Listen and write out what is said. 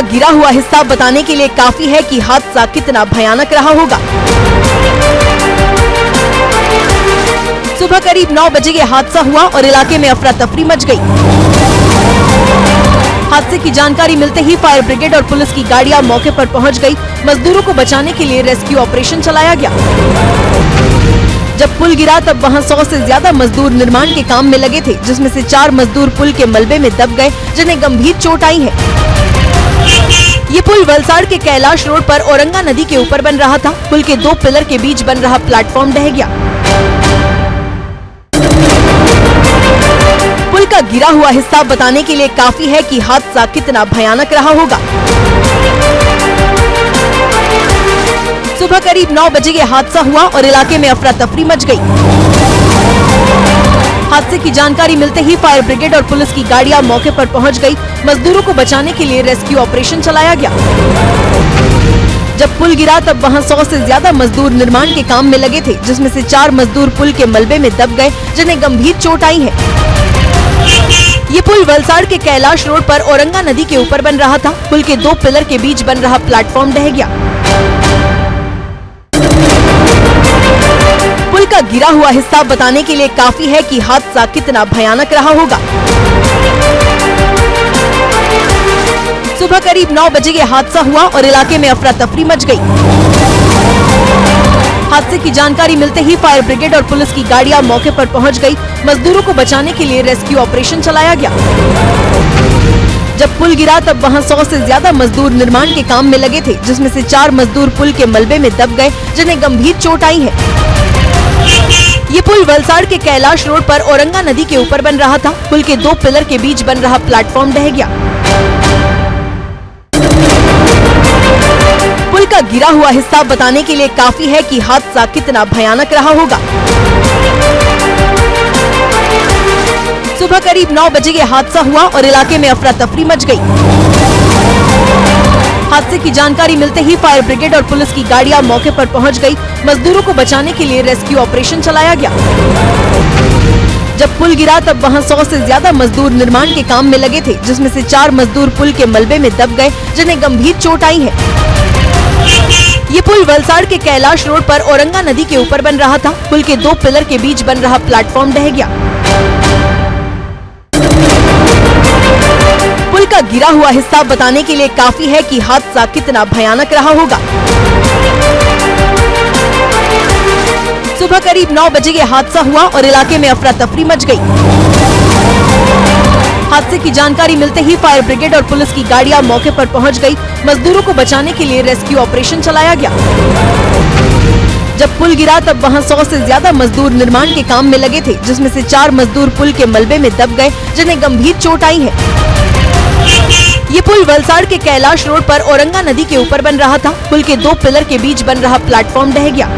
गिरा हुआ हिस्सा बताने के लिए काफी है कि हादसा कितना भयानक रहा होगा। सुबह करीब 9 बजे ये हादसा हुआ और इलाके में अफरा तफरी मच गई। हादसे की जानकारी मिलते ही फायर ब्रिगेड और पुलिस की गाड़ियां मौके पर पहुंच गई। मजदूरों को बचाने के लिए रेस्क्यू ऑपरेशन चलाया गया। जब पुल गिरा तब वहां 100 से ज्यादा मजदूर निर्माण के काम में लगे थे, जिसमें से 4 मजदूर पुल के मलबे में दब गए, जिन्हें गंभीर चोट आई है। ये पुल वलसाड़ के कैलाश रोड पर औरंगा नदी के ऊपर बन रहा था। पुल के 2 पिलर के बीच बन रहा प्लेटफॉर्म ढह गया। पुल का गिरा हुआ हिस्सा बताने के लिए काफी है कि हादसा कितना भयानक रहा होगा। सुबह करीब 9 बजे ये हादसा हुआ और इलाके में अफरा तफरी मच गई। हादसे की जानकारी मिलते ही फायर ब्रिगेड और पुलिस की गाड़ियां मौके पर पहुंच गई। मजदूरों को बचाने के लिए रेस्क्यू ऑपरेशन चलाया गया। जब पुल गिरा तब वहां 100 से ज्यादा मजदूर निर्माण के काम में लगे थे, जिसमें से 4 मजदूर पुल के मलबे में दब गए, जिन्हें गंभीर चोट आई है। ये पुल वलसाड़ के कैलाश रोड पर औरंगा नदी के ऊपर बन रहा था। पुल के 2 पिलर के बीच बन रहा प्लेटफॉर्म ढह गया। पुल का गिरा हुआ हिस्सा बताने के लिए काफी है कि हादसा कितना भयानक रहा होगा। सुबह करीब 9 बजे ये हादसा हुआ और इलाके में अफरा तफरी मच गई। हादसे की जानकारी मिलते ही फायर ब्रिगेड और पुलिस की गाड़ियां मौके पर पहुंच गई। मजदूरों को बचाने के लिए रेस्क्यू ऑपरेशन चलाया गया। जब पुल गिरा तब वहां 100 से ज्यादा मजदूर निर्माण के काम में लगे थे, जिसमें से 4 मजदूर पुल के मलबे में दब गए, जिन्हें गंभीर चोट आई है। ये पुल वलसाड़ के कैलाश रोड पर औरंगा नदी के ऊपर बन रहा था। पुल के 2 पिलर के बीच बन रहा प्लेटफॉर्म ढह गया। पुल का गिरा हुआ हिस्सा बताने के लिए काफी है कि हादसा कितना भयानक रहा होगा। सुबह करीब 9 बजे ये हादसा हुआ और इलाके में अफरा तफरी मच गई। हादसे की जानकारी मिलते ही फायर ब्रिगेड और पुलिस की गाड़ियां मौके पर पहुंच गई। मजदूरों को बचाने के लिए रेस्क्यू ऑपरेशन चलाया गया। जब पुल गिरा तब वहां 100 से ज्यादा मजदूर निर्माण के काम में लगे थे, जिसमें से 4 मजदूर पुल के मलबे में दब गए, जिन्हें गंभीर चोट आई है। ये पुल वलसाड़ के कैलाश रोड पर औरंगा नदी के ऊपर बन रहा था। पुल के 2 पिलर के बीच बन रहा प्लेटफॉर्म ढह गया। पुल का गिरा हुआ हिस्सा बताने के लिए काफी है कि हादसा कितना भयानक रहा होगा। सुबह करीब 9 बजे ये हादसा हुआ और इलाके में अफरा तफरी मच गई। हादसे की जानकारी मिलते ही फायर ब्रिगेड और पुलिस की गाड़ियां मौके पर पहुंच गई। मजदूरों को बचाने के लिए रेस्क्यू ऑपरेशन चलाया गया। जब पुल गिरा तब वहां 100 से ज्यादा मजदूर निर्माण के काम में लगे थे, जिसमें से 4 मजदूर पुल के मलबे में दब गए, जिन्हें गंभीर चोट आई है। ये पुल वलसाड़ के कैलाश रोड पर औरंगा नदी के ऊपर बन रहा था। पुल के 2 पिलर के बीच बन रहा प्लेटफॉर्म ढह गया।